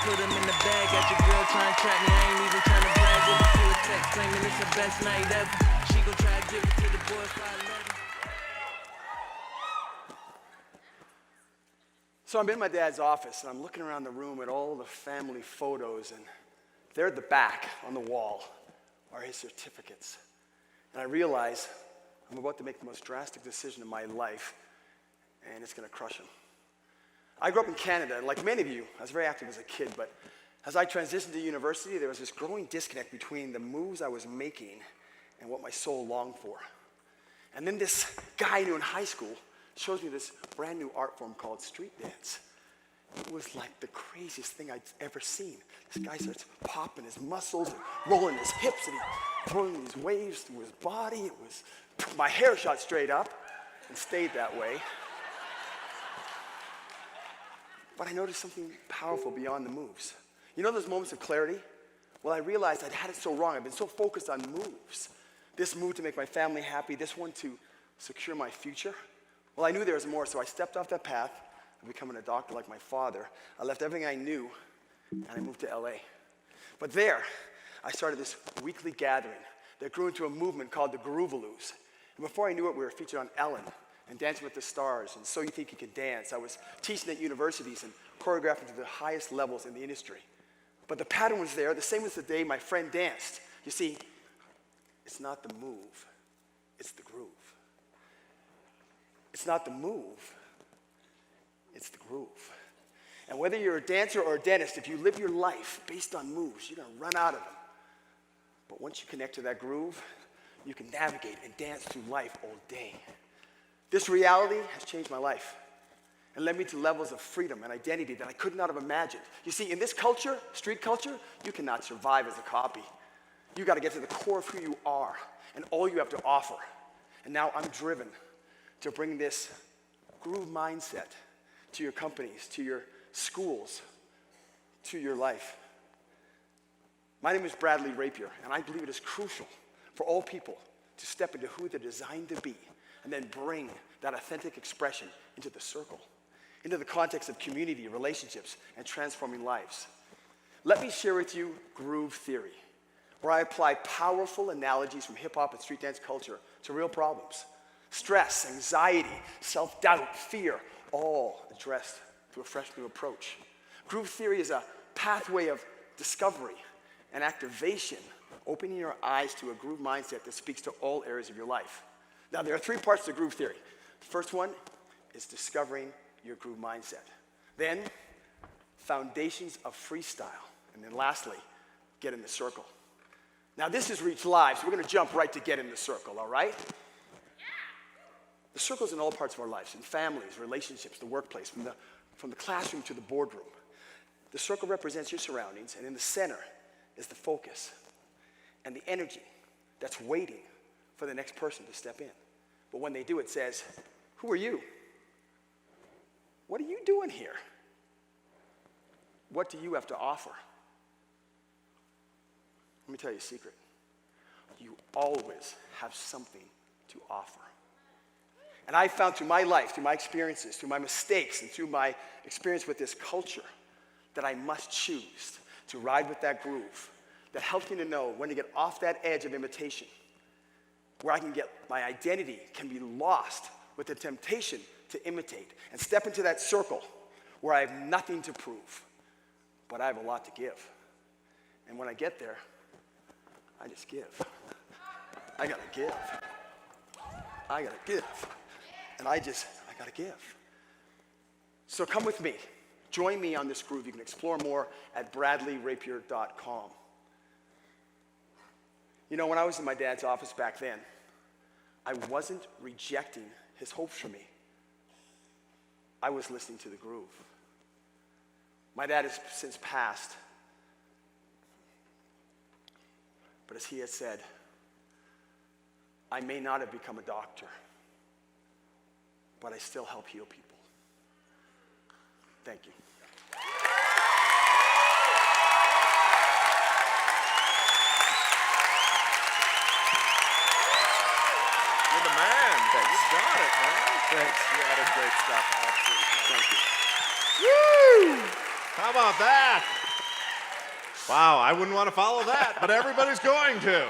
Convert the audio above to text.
put him in the bag. Got your girl trying to trap me, I ain't even trying to brag. With a full text claiming it's the best night ever. She gon' try to give it to the boys 511. So I'm in my dad's office, and I'm looking around the room at all the family photos, and there at the back on the wall are his certificates. And I realize I'm about to make the most drastic decision of my life, and it's gonna crush him. I grew up in Canada, and like many of you, I was very active as a kid, but as I transitioned to university, there was this growing disconnect between the moves I was making and what my soul longed for. And then this guy I knew in high school shows me this brand new art form called street dance. It was like the craziest thing I'd ever seen. This guy starts popping his muscles and rolling his hips, and he's throwing these waves through his body. My hair shot straight up and stayed that way. But I noticed something powerful beyond the moves. You know those moments of clarity? Well, I realized I'd had it so wrong. I'd been so focused on moves. This move to make my family happy, this one to secure my future. Well, I knew there was more, so I stepped off that path of becoming a doctor like my father. I left everything I knew, and I moved to LA. But there, I started this weekly gathering that grew into a movement called the Groovaloos. And before I knew it, we were featured on Ellen and Dancing with the Stars, and So You Think You Can Dance. I was teaching at universities and choreographing to the highest levels in the industry. But the pattern was there, the same as the day my friend danced. You see, it's not the move, it's the groove. It's not the move, it's the groove. And whether you're a dancer or a dentist, if you live your life based on moves, you're gonna run out of them. But once you connect to that groove, you can navigate and dance through life all day. This reality has changed my life and led me to levels of freedom and identity that I could not have imagined. You see, in this culture, street culture, you cannot survive as a copy. You gotta get to the core of who you are and all you have to offer. And now I'm driven to bring this groove mindset to your companies, to your schools, to your life. My name is Bradley Rapier, and I believe it is crucial for all people to step into who they're designed to be and then bring that authentic expression into the circle, into the context of community, relationships, and transforming lives. Let me share with you groove theory, where I apply powerful analogies from hip-hop and street dance culture to real problems. Stress, anxiety, self-doubt, fear, all addressed through a fresh new approach. Groove theory is a pathway of discovery and activation, opening your eyes to a groove mindset that speaks to all areas of your life. Now, there are three parts to groove theory. The first one is discovering your groove mindset. Then, foundations of freestyle. And then lastly, get in the circle. Now, this is Reach Live, so we're gonna jump right to get in the circle, all right? The circle's in all parts of our lives, in families, relationships, the workplace, from the classroom to the boardroom. The circle represents your surroundings, and in the center is the focus and the energy that's waiting for the next person to step in. But when they do, it says, who are you? What are you doing here? What do you have to offer? Let me tell you a secret. You always have something to offer. And I found through my life, through my experiences, through my mistakes, and through my experience with this culture, that I must choose to ride with that groove that helps me to know when to get off that edge of imitation, where I can get my identity can be lost with the temptation to imitate, and step into that circle where I have nothing to prove, but I have a lot to give. And when I get there, I just give. I gotta give. I gotta give. And I gotta give. So come with me. Join me on this groove. You can explore more at bradleyrapier.com. You know, when I was in my dad's office back then, I wasn't rejecting his hopes for me. I was listening to the groove. My dad has since passed. But as he has said, I may not have become a doctor, but I still help heal people. Thank you. You're the man. You got it, man. Thanks. You added great stuff. Absolutely. Thank you. Woo! How about that? Wow, I wouldn't want to follow that, but everybody's going to.